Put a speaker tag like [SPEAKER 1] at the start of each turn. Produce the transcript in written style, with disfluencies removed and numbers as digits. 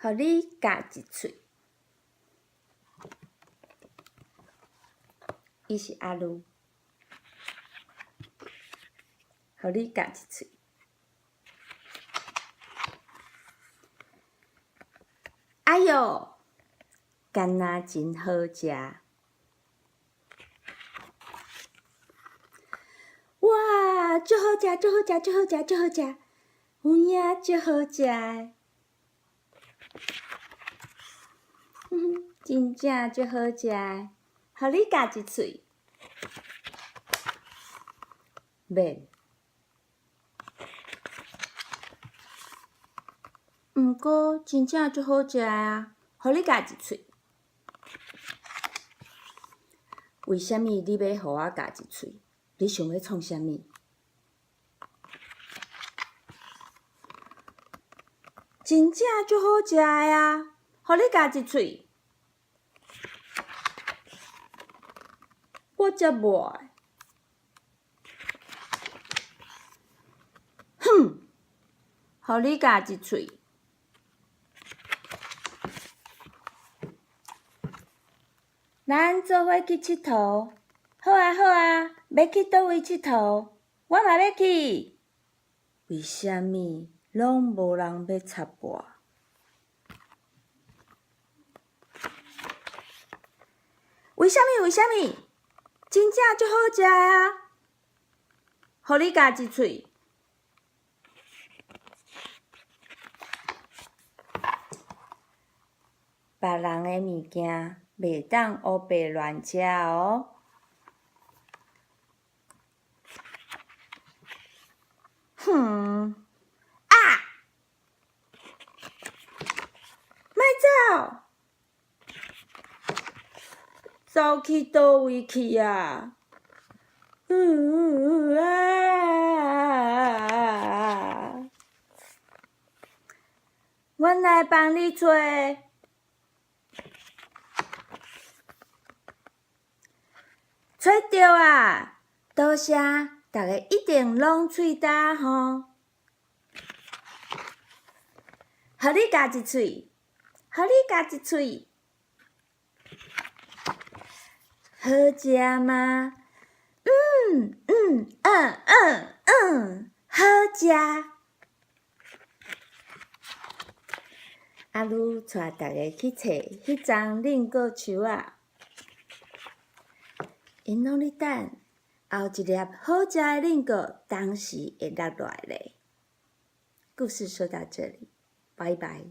[SPEAKER 1] 互你咬一喙。伊是阿鲁，互你咬一喙。哎哟，干那真好食！哇，足好食，足好食，足好食，足好食！有影足好食的，真正足好食的，互你咬一喙。免。毋过真正足好食啊，互你咬一喙。为什么你要互我咬一喙？你想要创啥物？真正足好食啊，互你咬一喙。我才无爱。哼，互你咬一喙。咱做伙去佚佗，好啊好啊，要去倒位佚佗？我嘛要去。为什么拢无人要插我？为什么？为什么？真正足好食啊！互你咬一喙。别人的物件袂当黑白乱食哦。哼！啊！莫走！走去倒位去啊？阮来帮你找。找着啊！多谢，大家一定拢喙焦吼。互你咬一喙，互你咬一喙，好食吗？好食。阿鲁带大家去找迄丛菱果树啊，因拢咧等后一粒好食的菱果，当时会落来咧。故事说到这里，拜拜。